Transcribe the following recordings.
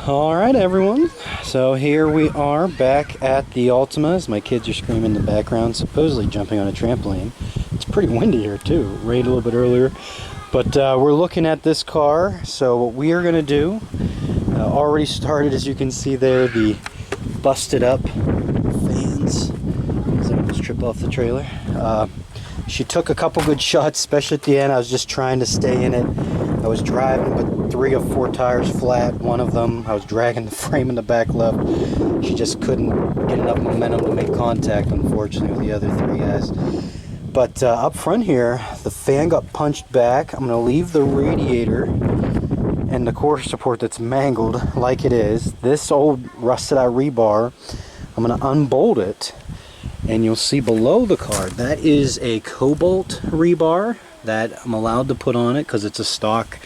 Alright everyone, so here we are back at the Altima as my kids are screaming in the background, supposedly jumping on a trampoline. It's pretty windy here too. It rained a little bit earlier, but we're looking at this car. So what we are going to do, already started, as you can see there, the busted up fans. As I almost trip off the trailer. She took a couple good shots, especially at the end. I was just trying to stay in it. I was driving, but 3 of 4 tires flat. One of them, I was dragging the frame in the back left. She just couldn't get enough momentum to make contact, unfortunately, with the other 3 guys. But up front here, the fan got punched back. I'm going to leave the radiator and the core support that's mangled like it is. This old rusted out rebar, I'm going to unbolt it. And you'll see below the car, that is a cobalt rebar that I'm allowed to put on it because it's a stock,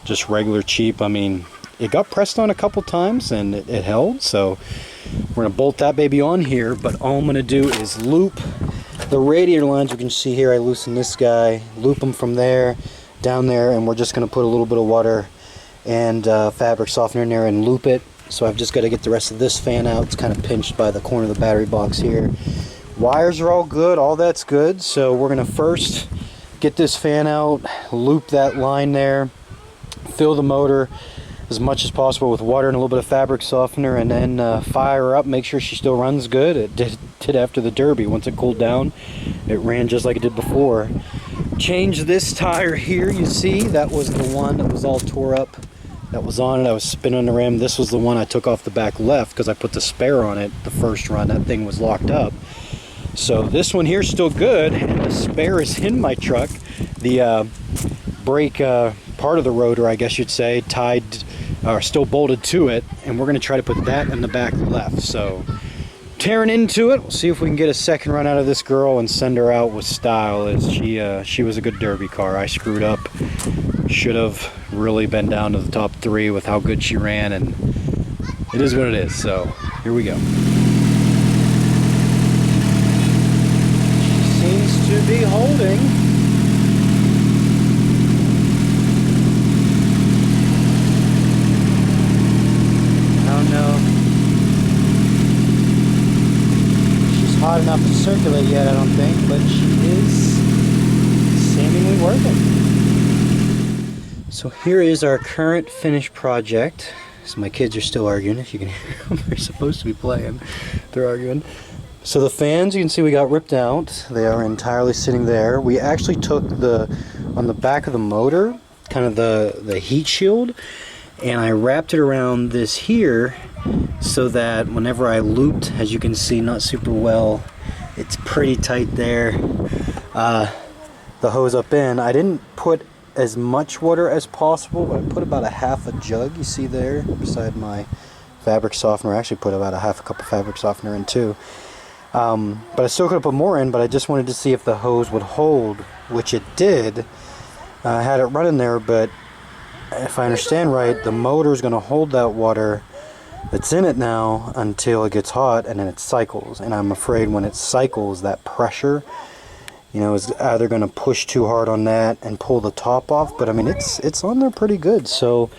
just regular cheap. I mean, it got pressed on a couple times and it held, so we're gonna bolt that baby on here. But all I'm gonna do is loop the radiator lines. You can see here, I loosen this guy, loop them from there down there, and we're just gonna put a little bit of water and fabric softener in there and loop it. So I've just got to get the rest of this fan out. It's kind of pinched by the corner of the battery box here. Wires are all good, all that's good. So we're gonna first get this fan out, loop that line there, fill the motor as much as possible with water and a little bit of fabric softener, and then fire her up, make sure she still runs good. It did after the Derby. Once it cooled down, it ran just like it did before. Change this tire here, you see, that was the one that was all tore up. That was on it. I was spinning the rim. This was the one I took off the back left because I put the spare on it the first run. That thing was locked up. So this one here is still good, and the spare is in my truck. The brake part of the rotor, I guess you'd say, tied or still bolted to it, and we're going to try to put that in the back left. So tearing into it, we'll see if we can get a second run out of this girl and send her out with style. As she was a good Derby car. I screwed up. Should have really been down to the top 3 with how good she ran, and it is what it is. So here we go. To be holding. I don't know. She's hot enough to circulate yet, I don't think, but she is seemingly working. So here is our current finished project. So my kids are still arguing, if you can hear them. They're supposed to be playing. They're arguing. So the fans, you can see we got ripped out. They are entirely sitting there. We actually took on the back of the motor, kind of the heat shield, and I wrapped it around this here so that whenever I looped, as you can see, not super well, it's pretty tight there, the hose up in. I didn't put as much water as possible, but I put about a half a jug, you see there, beside my fabric softener. I actually put about a half a cup of fabric softener in too. But I still could have put more in, but I just wanted to see if the hose would hold, which it did. I had it running there, but if I understand right, the motor is going to hold that water that's in it now until it gets hot, and then it cycles. And I'm afraid when it cycles, that pressure, you know, is either going to push too hard on that and pull the top off. But I mean, it's on there pretty good, so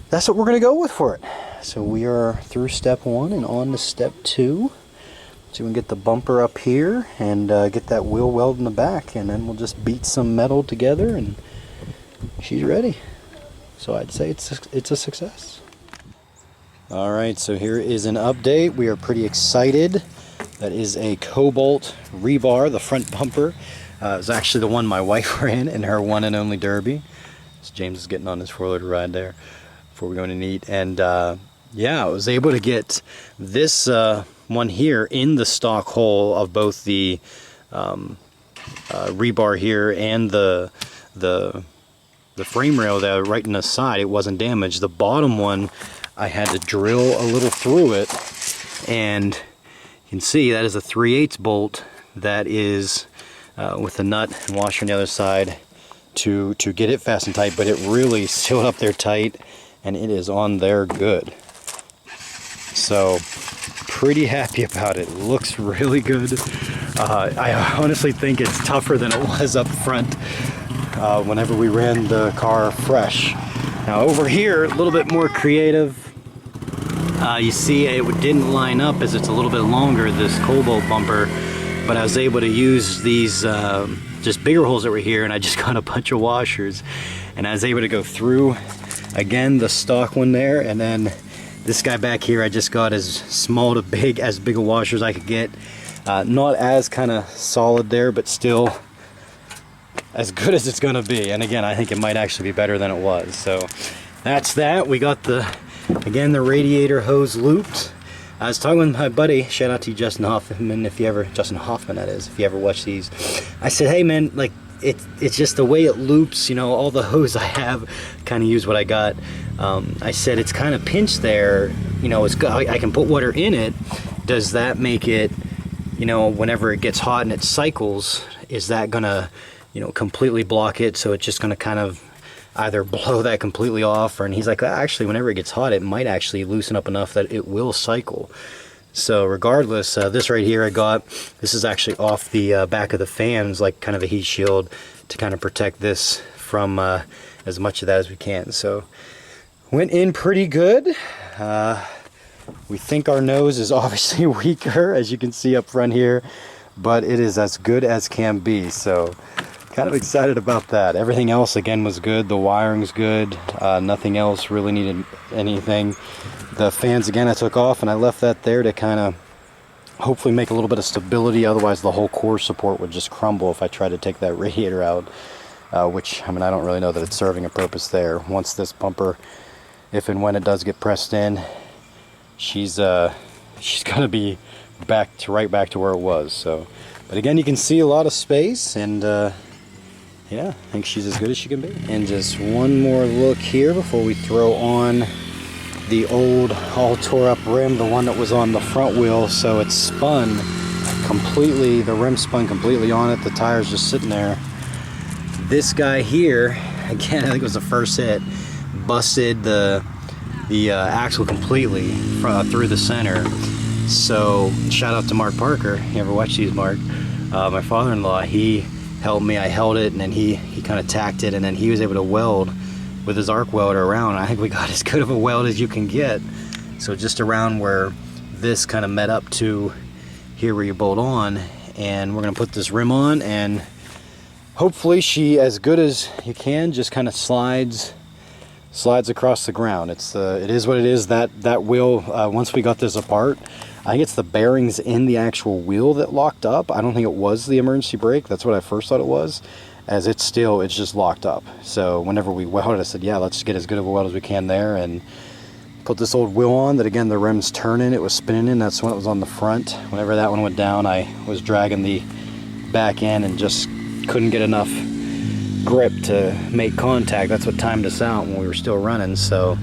that's what we're going to go with for it. So we are through step 1 and on to step 2. So we can get the bumper up here and get that wheel weld in the back, and then we'll just beat some metal together and she's ready. So I'd say it's a success. Alright, so here is an update. We are pretty excited. That is a cobalt rebar, the front bumper. It was actually the one my wife ran in her one and only Derby. So James is getting on his 4-wheeler ride there before we go into neat. And yeah, I was able to get this one here in the stock hole of both the rebar here and the frame rail there right in the side. It wasn't damaged. The bottom one, I had to drill a little through it, and you can see that is a 3/8 bolt that is with the nut and washer on the other side to get it fast and tight, but it really sealed up there tight, and it is on there good. So pretty happy about it. It looks really good. I honestly think it's tougher than it was up front whenever we ran the car fresh. Now over here, a little bit more creative. You see it didn't line up as it's a little bit longer, this cobalt bumper, but I was able to use these just bigger holes that were here, and I just got a bunch of washers, and I was able to go through again the stock one there, and then this guy back here I just got as small to big, as big a washer as I could get. Not as kind of solid there, but still as good as it's gonna be. And again, I think it might actually be better than it was. So that's that. We got the radiator hose looped. I was talking with my buddy, shout out to you, Justin Hoffman, Justin Hoffman that is, if you ever watch these. I said, hey man, like it's just the way it loops, you know, all the hose I have, kind of use what I got. I said it's kind of pinched there, you know, I can put water in it. Does that make it, you know, whenever it gets hot and it cycles, is that gonna, you know, completely block it? So it's just gonna kind of either blow that completely off, and he's like, actually, whenever it gets hot, it might actually loosen up enough that it will cycle. So regardless, this right here I got, this is actually off the back of the fans, like kind of a heat shield to kind of protect this from as much of that as we can. So went in pretty good. We think our nose is obviously weaker, as you can see up front here, but it is as good as can be. So kind of excited about that. Everything else again was good. The wiring's good. Nothing else really needed anything. The fans again I took off, and I left that there to kind of hopefully make a little bit of stability. Otherwise the whole core support would just crumble if I tried to take that radiator out, which, I mean, I don't really know that it's serving a purpose there. Once this bumper, if and when it does get pressed in, she's gonna be right back to where it was. So, but again, you can see a lot of space, and yeah, I think she's as good as she can be. And just one more look here before we throw on the old all tore up rim, the one that was on the front wheel. So it's spun completely, the rim spun completely on it, the tire's just sitting there. This guy here, again, I think it was the first hit, busted the axle completely through the center. So shout out to Mark Parker. You ever watch these, Mark? My father-in-law, he helped me. I held it, and then he kind of tacked it, and then he was able to weld with his arc welder around. I think we got as good of a weld as you can get. So just around where this kind of met up to here where you bolt on, and we're gonna put this rim on, and hopefully she, as good as you can, just kind of slides across the ground. It is what it is. That wheel, once we got this apart, I think it's the bearings in the actual wheel that locked up. I don't think it was the emergency brake. That's what I first thought it was, as it's just locked up. So whenever we welded, I said, yeah, let's get as good of a weld as we can there, and put this old wheel on that, again, the rim's turning, it was spinning in, that's when it was on the front. Whenever that one went down, I was dragging the back end and just couldn't get enough grip to make contact. That's what timed us out when we were still running. So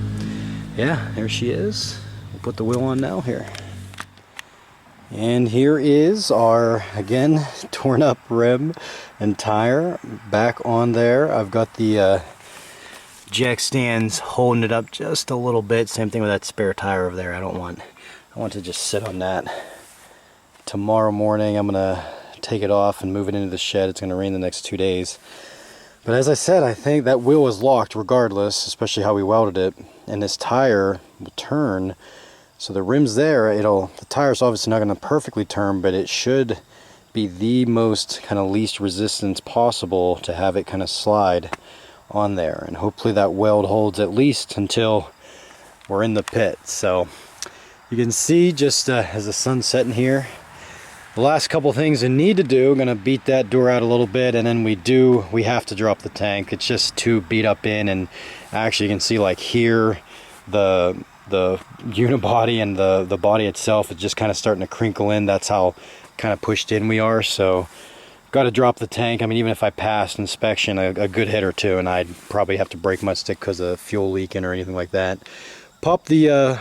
yeah, there she is. We'll put the wheel on now here. And here is our, again, torn up rim and tire back on there. I've got the jack stands holding it up just a little bit. Same thing with that spare tire over there. I want to just sit on that. Tomorrow morning I'm gonna take it off and move it into the shed. It's gonna rain the next 2 days. But as I said, I think that wheel was locked regardless, especially how we welded it. And this tire will turn. So the rim's there, the tire's obviously not gonna perfectly turn, but it should be the most kind of least resistance possible to have it kind of slide on there. And hopefully that weld holds at least until we're in the pit. So you can see just as the sun's setting here, the last couple things I need to do, I'm gonna beat that door out a little bit, and then we have to drop the tank. It's just too beat up in, and actually you can see like here, the unibody and the body itself is just kind of starting to crinkle in. That's how kind of pushed in we are. So got to drop the tank. I mean, even if I passed inspection a good hit or two, and I'd probably have to break my stick because of fuel leaking or anything like that. Pop the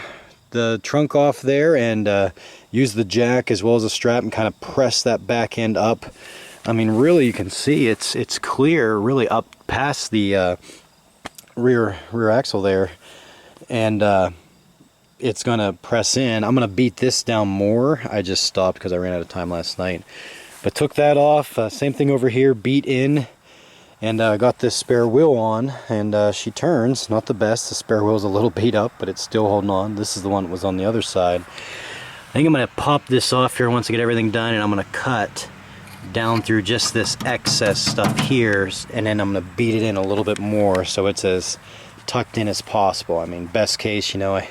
trunk off there, and use the jack as well as a strap and kind of press that back end up. I mean, really, you can see it's clear really up past the rear axle there, and it's gonna press in. I'm gonna beat this down more. I just stopped because I ran out of time last night, but took that off. Same thing over here, beat in, And I got this spare wheel on, and she turns, not the best. The spare wheel's a little beat up, but it's still holding on. This is the one that was on the other side. I think I'm gonna pop this off here once I get everything done, and I'm gonna cut down through just this excess stuff here, and then I'm gonna beat it in a little bit more so it's as tucked in as possible. I mean, best case, you know,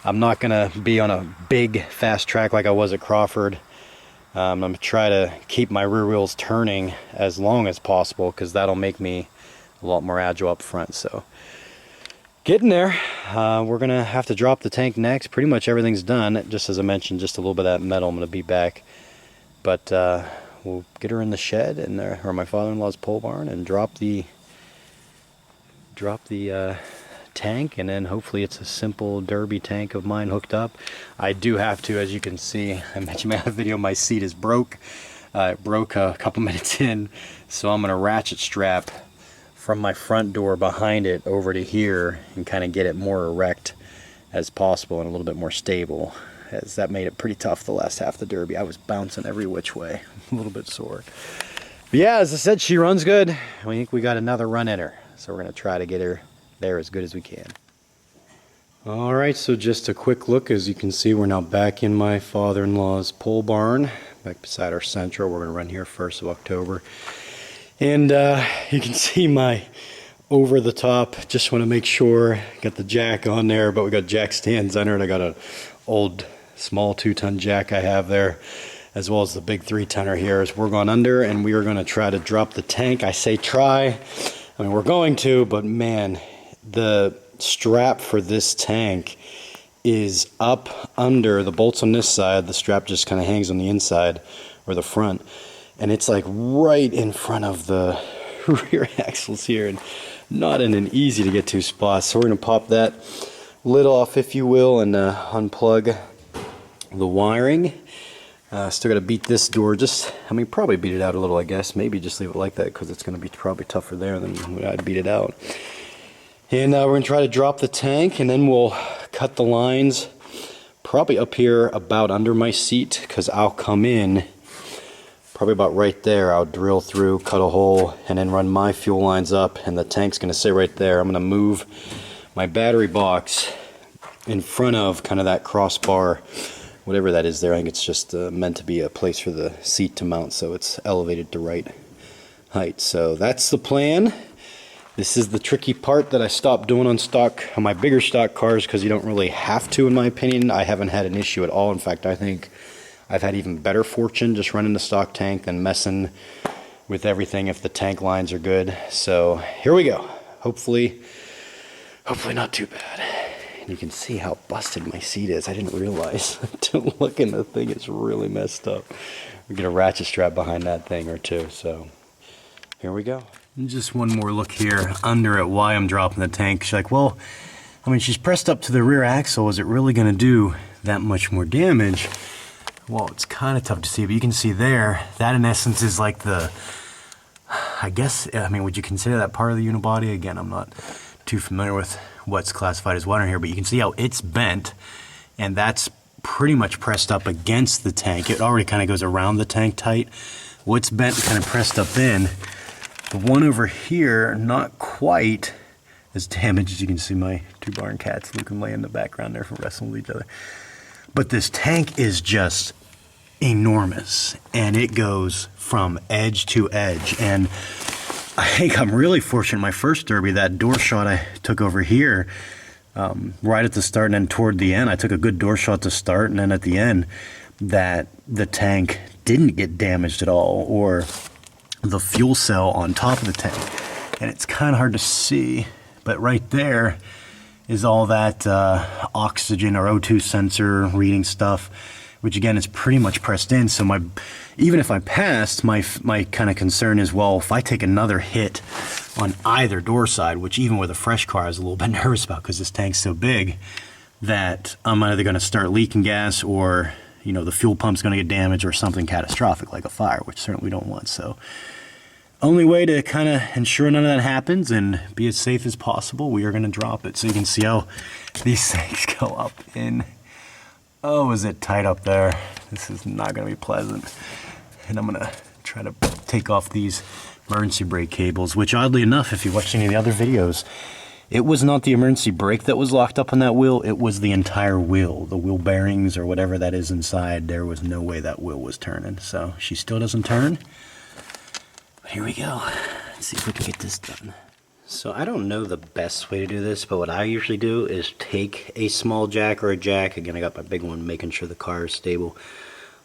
I'm not gonna be on a big fast track like I was at Crawford. I'm gonna try to keep my rear wheels turning as long as possible, because that'll make me a lot more agile up front. So getting there. We're gonna have to drop the tank next. Pretty much everything's done. Just as I mentioned, just a little bit of that metal I'm gonna be back, but we'll get her in the shed and or my father-in-law's pole barn, and drop the tank, and then hopefully it's a simple derby tank of mine hooked up. I do have to, as you can see, I mentioned in my other video, my seat is broke. It broke a couple minutes in, so I'm gonna ratchet strap from my front door behind it over to here and kind of get it more erect as possible and a little bit more stable, as that made it pretty tough the last half of the derby. I was bouncing every which way, a little bit sore. But yeah, as I said, she runs good. We think we got another run in her, so we're gonna try to get her there as good as we can. Alright, so just a quick look. As you can see, we're now back in my father-in-law's pole barn, back beside our Central. We're going to run here 1st of October. And you can see my over the top. Just want to make sure, got the jack on there, but we got jack stands under it. I got an old small 2-ton jack I have there, as well as the big 3-tonner here. As we're going under, and we are going to try to drop the tank. I say try, I mean we're going to, but man, the strap for this tank is up under the bolts on this side. The strap just kind of hangs on the inside or the front, and it's like right in front of the rear axles here, and not in an easy to get to spot. So we're going to pop that lid off, if you will, and unplug the wiring. Still got to beat this door, just, I mean, probably beat it out a little, I guess. Maybe just leave it like that, because it's going to be probably tougher there than I'd beat it out. And we're going to try to drop the tank, and then we'll cut the lines probably up here about under my seat, because I'll come in probably about right there. I'll drill through, cut a hole, and then run my fuel lines up, and the tank's going to sit right there. I'm going to move my battery box in front of kind of that crossbar, whatever that is there. I think it's just meant to be a place for the seat to mount, so it's elevated to right height. So that's the plan. This is the tricky part that I stopped doing on my bigger stock cars, because you don't really have to, in my opinion. I haven't had an issue at all. In fact, I think I've had even better fortune just running the stock tank than messing with everything if the tank lines are good. So here we go. Hopefully not too bad. And you can see how busted my seat is. I didn't realize until looking, the thing is really messed up. We get a ratchet strap behind that thing or two. So here we go. And just one more look here under at why I'm dropping the tank. She's like, well, I mean, she's pressed up to the rear axle. Is it really going to do that much more damage? Well, it's kind of tough to see, but you can see there, that in essence is like the, I guess, I mean, would you consider that part of the unibody? Again, I'm not too familiar with what's classified as what in here, but you can see how it's bent, and that's pretty much pressed up against the tank. It already kind of goes around the tank tight. What's bent kind of pressed up in. The one over here, not quite as damaged. As you can see, my 2 barn cats, Luke and Leia, in the background there, from wrestling with each other. But this tank is just enormous, and it goes from edge to edge. And I think I'm really fortunate. My first derby, that door shot I took over here, right at the start and then toward the end, I took a good door shot to start, and then at the end, that the tank didn't get damaged at all, or the fuel cell on top of the tank. And it's kind of hard to see, but right there is all that oxygen or O2 sensor reading stuff, which again is pretty much pressed in. So even if I passed, my kind of concern is, well, if I take another hit on either door side, which even with a fresh car I was a little bit nervous about, because this tank's so big, that I'm either going to start leaking gas, or you know, the fuel pump's going to get damaged, or something catastrophic like a fire, which certainly we don't want. So only way to kind of ensure none of that happens and be as safe as possible, we are going to drop it. So you can see how these things go up in. Oh, is it tight up there? This is not going to be pleasant. And I'm going to try to take off these emergency brake cables, which oddly enough, if you watched any of the other videos, it was not the emergency brake that was locked up on that wheel, it was the entire wheel. The wheel bearings or whatever that is inside, there was no way that wheel was turning. So she still doesn't turn. But here we go. Let's see if we can get this done. So I don't know the best way to do this, but what I usually do is take a small jack or a jack, again I got my big one making sure the car is stable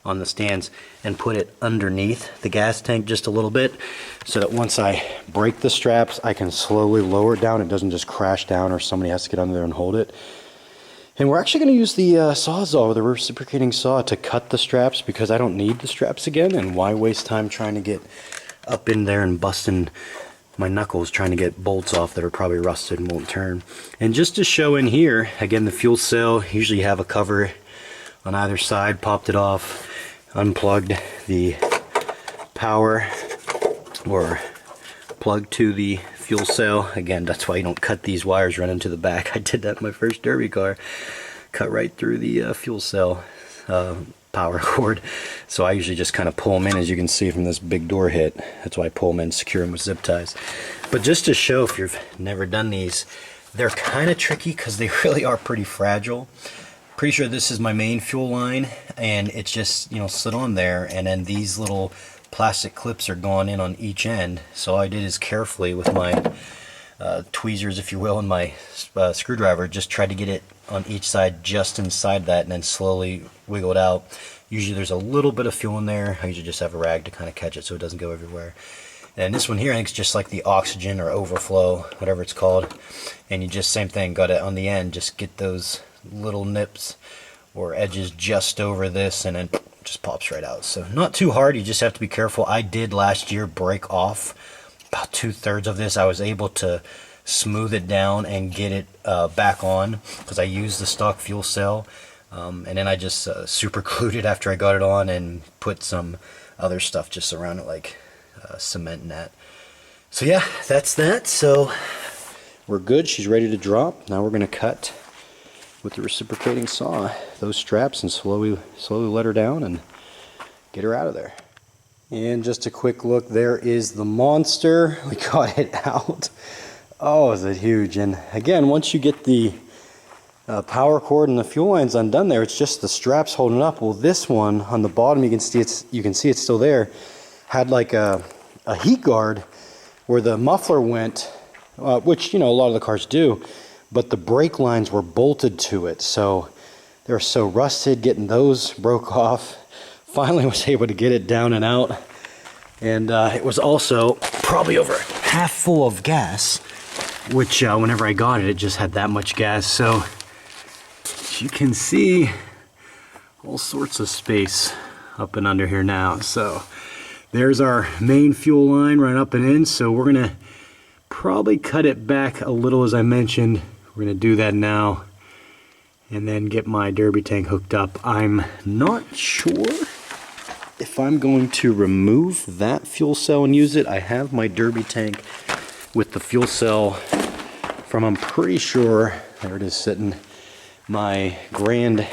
on the stands, and put it underneath the gas tank just a little bit so that once I break the straps I can slowly lower it down. It doesn't just crash down or somebody has to get under there and hold it. And we're actually going to use the Sawzall, the reciprocating saw, to cut the straps because I don't need the straps again, and why waste time trying to get up in there and busting my knuckles trying to get bolts off that are probably rusted and won't turn. And just to show in here, again, the fuel cell, usually you have a cover on either side, popped it off, unplugged the power or plug to the fuel cell. Again, that's why you don't cut these wires running to the back. I did that in my first derby car. Cut right through the fuel cell power cord. So I usually just kind of pull them in, as you can see from this big door hit. That's why I pull them in, secure them with zip ties. But just to show, if you've never done these, they're kind of tricky because they really are pretty fragile. Pretty sure this is my main fuel line, and it's just, you know, slid on there, and then these little plastic clips are gone in on each end. So all I did is carefully with my tweezers, if you will, and my screwdriver, just tried to get it on each side, just inside that, and then slowly wiggle it out. Usually there's a little bit of fuel in there. I usually just have a rag to kind of catch it so it doesn't go everywhere. And this one here, I think, is just like the oxygen or overflow, whatever it's called. And you just, same thing, got it on the end, just get those little nips or edges just over this, and then just pops right out. So not too hard, you just have to be careful. I did last year break off about 2/3 of this. I was able to smooth it down and get it back on because I used the stock fuel cell, and then I just super glued it after I got it on and put some other stuff just around it, like cement and that. So yeah, that's that. So we're good, she's ready to drop. Now we're going to cut with the reciprocating saw those straps and slowly let her down and get her out of there. And just a quick look, there is the monster. We got it out. Oh, is it huge. And again, once you get the power cord and the fuel lines undone there, it's just the straps holding up. Well, this one on the bottom, you can see it's still there, had like a heat guard where the muffler went, which, you know, a lot of the cars do, but the brake lines were bolted to it, so they're so rusted. Getting those broke off. Finally was able to get it down and out, and it was also probably over half full of gas, which whenever I got it, it just had that much gas. So as you can see, all sorts of space up and under here now. So there's our main fuel line right up and in. So we're gonna probably cut it back a little, as I mentioned. We're going to do that now and then get my derby tank hooked up. I'm not sure if I'm going to remove that fuel cell and use it. I have my derby tank with the fuel cell from, I'm pretty sure, there it is sitting, my Grand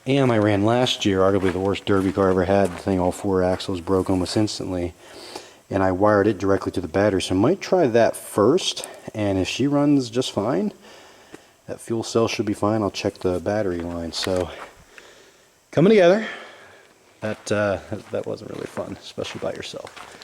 Am I ran last year, arguably the worst derby car I ever had. The thing, all 4 axles broke almost instantly. And I wired it directly to the battery. So I might try that first, and if she runs just fine, that fuel cell should be fine. I'll check the battery line. So coming together. That wasn't really fun, especially by yourself.